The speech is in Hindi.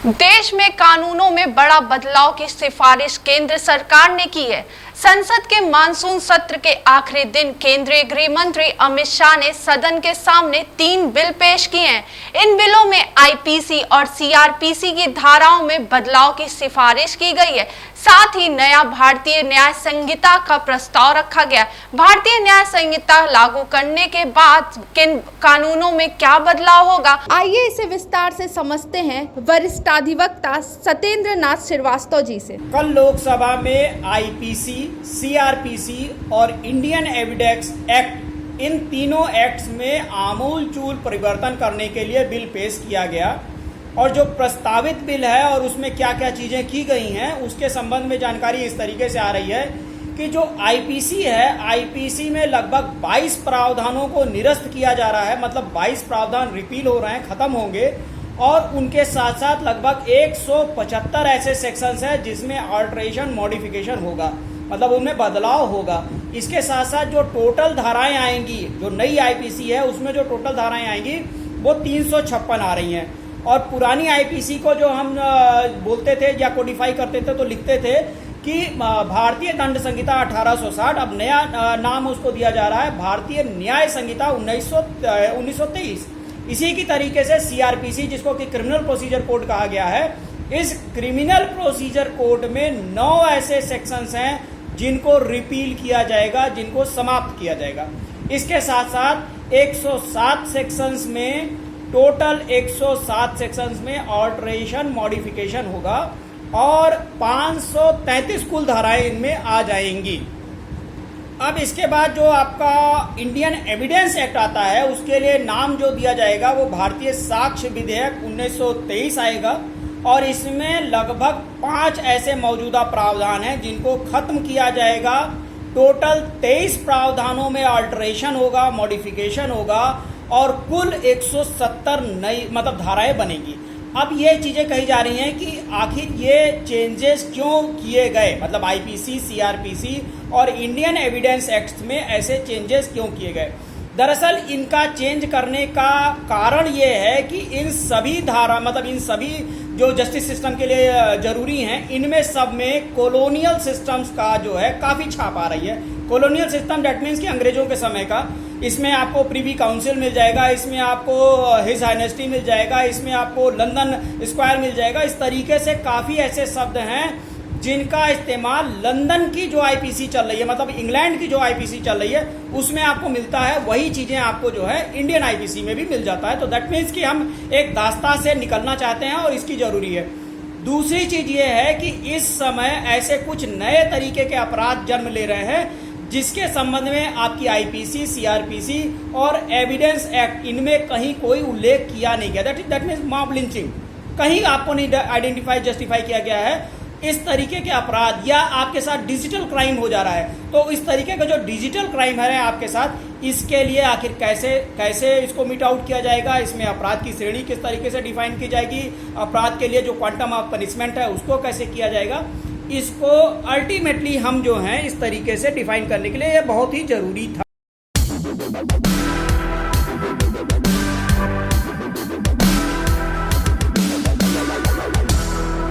देश में कानूनों में बड़ा बदलाव की सिफारिश केंद्र सरकार ने की है। संसद के मानसून सत्र के आखिरी दिन केंद्रीय गृह मंत्री अमित शाह ने सदन के सामने 3 बिल पेश किए हैं। इन बिलों में आईपीसी और सीआरपीसी की धाराओं में बदलाव की सिफारिश की गई है। साथ ही नया भारतीय न्याय संहिता का प्रस्ताव रखा गया। भारतीय न्याय संहिता लागू करने के बाद किन कानूनों में क्या बदलाव होगा, आइए इसे विस्तार से समझते हैं वरिष्ठ अधिवक्ता सत्येंद्र नाथ श्रीवास्तव जी से। कल लोकसभा में आईपीसी, सीआरपीसी और इंडियन एविडेंस एक्ट, इन तीनों एक्ट्स में आमूलचूल परिवर्तन करने के लिए बिल पेश किया गया और जो प्रस्तावित बिल है और उसमें क्या क्या चीज़ें की गई हैं उसके संबंध में जानकारी इस तरीके से आ रही है कि जो आईपीसी है, आईपीसी में लगभग 22 प्रावधानों को निरस्त किया जा रहा है। मतलब 22 प्रावधान रिपील हो रहे हैं, खत्म होंगे और उनके साथ साथ लगभग 175 ऐसे सेक्शंस हैं जिसमें अल्टरेशन, मॉडिफिकेशन होगा, मतलब उनमें बदलाव होगा। इसके साथ साथ जो टोटल धाराएं आएंगी, जो नई आईपीसी है उसमें जो टोटल धाराएं आएंगी वो 356 आ रही हैं। और पुरानी आईपीसी को जो हम बोलते थे या कोडिफाई करते थे तो लिखते थे कि भारतीय दंड संहिता 1860, अब नया नाम उसको दिया जा रहा है भारतीय न्याय संहिता 1923। इसी की तरीके से सीआरपीसी, जिसको कि क्रिमिनल प्रोसीजर कोड कहा गया है, इस क्रिमिनल प्रोसीजर कोड में 9 ऐसे सेक्शंस हैं जिनको रिपील किया जाएगा, जिनको समाप्त किया जाएगा। इसके साथ साथ 107 सेक्शंस में, टोटल 107 सेक्शंस में ऑल्टरेशन, मॉडिफिकेशन होगा और 533 कुल धाराएं इनमें आ जाएंगी। अब इसके बाद जो आपका इंडियन एविडेंस एक्ट आता है उसके लिए नाम जो दिया जाएगा वो भारतीय साक्ष्य विधेयक 1923 आएगा और इसमें लगभग 5 ऐसे मौजूदा प्रावधान हैं जिनको खत्म किया जाएगा। टोटल 23 प्रावधानों में अल्टरेशन होगा, मॉडिफिकेशन होगा और कुल 170 नई मतलब धाराएं बनेगी। अब ये चीज़ें कही जा रही हैं कि आखिर ये चेंजेस क्यों किए गए, मतलब आईपीसी, सीआरपीसी और इंडियन एविडेंस एक्ट में ऐसे चेंजेस क्यों किए गए। दरअसल इनका चेंज करने का कारण ये है कि इन सभी धारा मतलब इन सभी जो जस्टिस सिस्टम के लिए जरूरी हैं, इनमें सब में कॉलोनियल सिस्टम्स का जो है काफ़ी छाप आ रही है। कॉलोनियल सिस्टम डेट मीन्स कि अंग्रेजों के समय का। इसमें आपको प्रीवी काउंसिल मिल जाएगा, इसमें आपको हिज हाइनेस्टी मिल जाएगा, इसमें आपको लंदन स्क्वायर मिल जाएगा। इस तरीके से काफ़ी ऐसे शब्द हैं जिनका इस्तेमाल लंदन की जो आईपीसी चल रही है, मतलब इंग्लैंड की जो आईपीसी चल रही है उसमें आपको मिलता है। वही चीज़ें आपको जो है इंडियन आईपीसी में भी मिल जाता है। तो दैट मीन्स कि हम एक दास्तां से निकलना चाहते हैं और इसकी ज़रूरी है। दूसरी चीज़ ये है कि इस समय ऐसे कुछ नए तरीके के अपराध जन्म ले रहे हैं जिसके संबंध में आपकी आईपीसी, सीआरपीसी और एविडेंस एक्ट, इनमें कहीं कोई उल्लेख किया नहीं गया। दैट मीन्स मॉब लिंचिंग कहीं आपको नहीं आइडेंटिफाई, जस्टिफाई किया गया है। इस तरीके के अपराध या आपके साथ डिजिटल क्राइम हो जा रहा है, तो इस तरीके का जो डिजिटल क्राइम है आपके साथ, इसके लिए आखिर कैसे इसको मीट आउट किया जाएगा, इसमें अपराध की श्रेणी किस तरीके से डिफाइन की जाएगी, अपराध के लिए जो क्वांटम ऑफ पनिशमेंट है उसको कैसे किया जाएगा, इसको अल्टीमेटली हम जो हैं इस तरीके से डिफाइन करने के लिए ये बहुत ही जरूरी था।